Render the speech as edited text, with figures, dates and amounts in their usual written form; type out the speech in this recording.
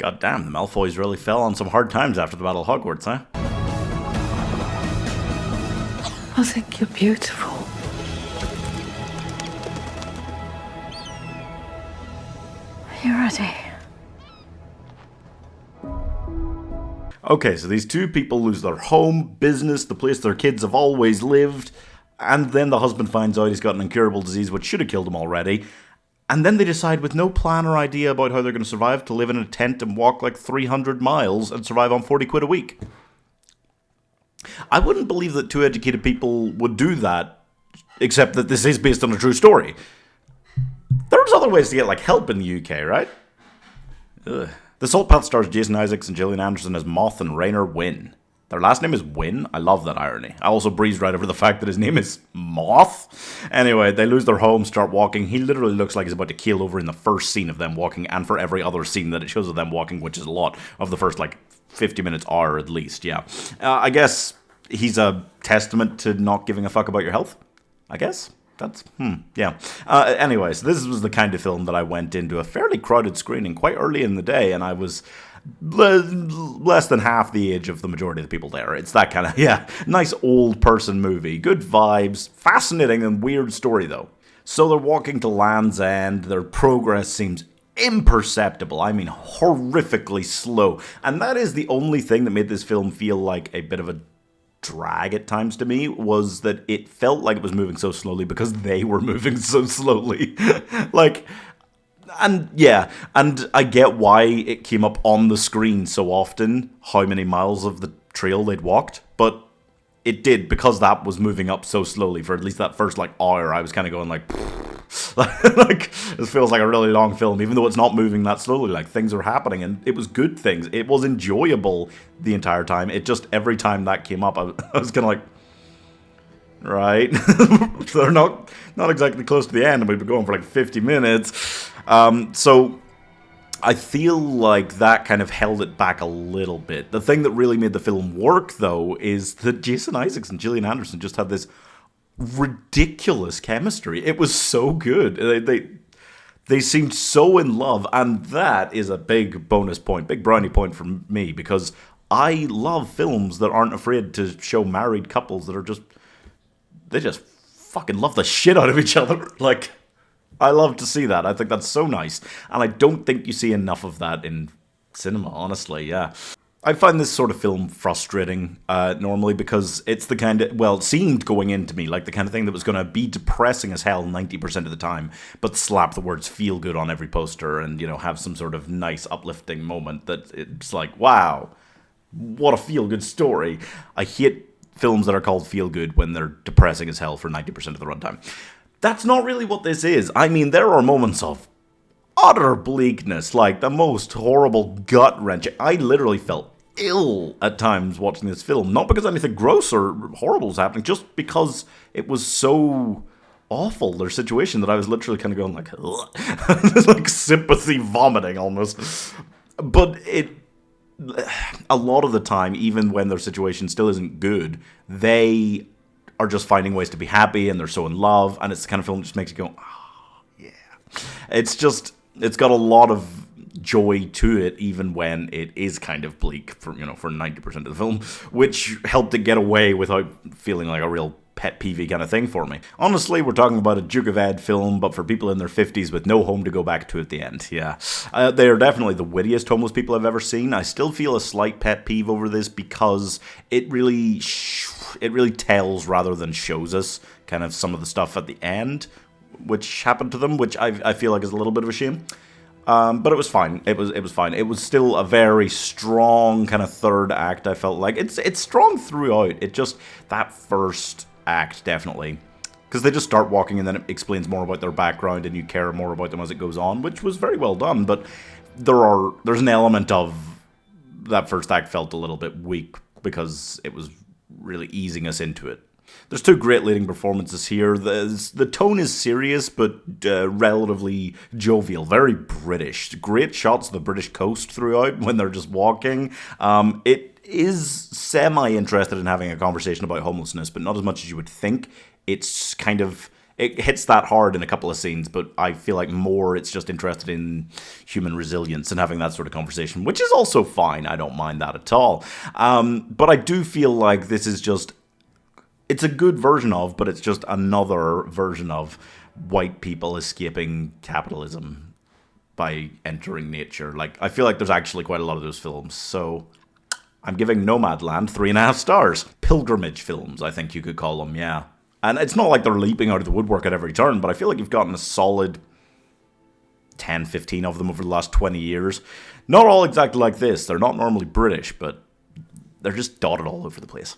God damn, the Malfoys really fell on some hard times after the Battle of Hogwarts, huh? I think you're beautiful. Are you ready? Okay, so these two people lose their home, business, the place their kids have always lived, and then the husband finds out he's got an incurable disease which should have killed him already, and then they decide with no plan or idea about how they're going to survive to live in a tent and walk like 300 miles and survive on 40 quid a week. I wouldn't believe that two educated people would do that, except that this is based on a true story. There's other ways to get, like, help in the UK, right? Ugh. The Saltpath stars Jasonisaacs and Gillian Anderson as Moth and Rainer Wynn. Their last name is Wynn. I love that irony. I also breezed right over the fact that his name is Moth. Anyway, they lose their home, start walking. He literally looks like he's about to keel over in the first scene of them walking, and for every other scene that it shows of them walking, which is a lot of the first, like, 50 minutes hour at least, yeah. I guess he's a testament to not giving a fuck about your health, I guess. That's, yeah. Anyways, this was the kind of film that I went into a fairly crowded screening quite early in the day, and I was less than half the age of the majority of the people there. It's that kind of, yeah, nice old person movie. Good vibes, fascinating and weird story, though. So they're walking to Land's End, their progress seems imperceptible, I mean horrifically slow, and that is the only thing that made this film feel like a bit of a drag at times to me, was that it felt like it was moving so slowly because they were moving so slowly. Like, and yeah, and I get why it came up on the screen so often, how many miles of the trail they'd walked, but it did, because that was moving up so slowly for at least that first, like, hour. I was kind of going like, like, this feels like a really long film, even though it's not moving that slowly. Like, things are happening, and it was good things. It was enjoyable the entire time. It just, every time that came up, I was kind of like, right, they're not exactly close to the end, and we've been going for like 50 minutes. So I feel like that kind of held it back a little bit. The thing that really made the film work, though, is that Jasonisaacs and Gillian Anderson just had this ridiculous chemistry. It was so good. They seemed so in love, and that is a big bonus point, big brownie point for me, because I love films that aren't afraid to show married couples that are just, they just fucking love the shit out of each other. Like, I love to see that. I think that's so nice, and I don't think you see enough of that in cinema, honestly, yeah. I find this sort of film frustrating, normally, because it's the kind of, well, it seemed going into me like the kind of thing that was going to be depressing as hell 90% of the time, but slap the words feel good on every poster and, you know, have some sort of nice uplifting moment that it's like, wow, what a feel good story. I hate films that are called feel good when they're depressing as hell for 90% of the runtime. That's not really what this is. I mean, there are moments of utter bleakness, like the most horrible gut-wrenching. I literally felt ill at times watching this film, not because anything gross or horrible was happening, just because it was so awful, their situation, that I was literally kind of going like, like sympathy vomiting almost. But a lot of the time, even when their situation still isn't good, they are just finding ways to be happy, and they're so in love, and it's the kind of film that just makes you go, oh, yeah. It's got a lot of joy to it, even when it is kind of bleak for 90% of the film, which helped it get away without feeling like a real pet peevey kind of thing for me. Honestly, we're talking about a Duke of Ed film, but for people in their 50s with no home to go back to at the end, yeah. They are definitely the wittiest homeless people I've ever seen. I still feel a slight pet peeve over this, because it really tells rather than shows us kind of some of the stuff at the end which happened to them, which I feel like is a little bit of a shame. But it was fine. It was fine. It was still a very strong kind of third act. I felt like it's strong throughout. It just, that first act definitely, because they just start walking and then it explains more about their background and you care more about them as it goes on, which was very well done. But there's an element of that first act felt a little bit weak because it was really easing us into it. There's two great leading performances here. The tone is serious, but relatively jovial, very British. Great shots of the British coast throughout when they're just walking. It is semi-interested in having a conversation about homelessness, but not as much as you would think. It it hits that hard in a couple of scenes, but I feel like more it's just interested in human resilience and having that sort of conversation, which is also fine. I don't mind that at all. But I do feel like this is just, it's a good version of, but it's just another version of white people escaping capitalism by entering nature. Like, I feel like there's actually quite a lot of those films, so I'm giving Nomadland 3.5 stars. Pilgrimage films, I think you could call them, yeah. And it's not like they're leaping out of the woodwork at every turn, but I feel like you've gotten a solid 10, 15 of them over the last 20 years. Not all exactly like this. They're not normally British, but they're just dotted all over the place.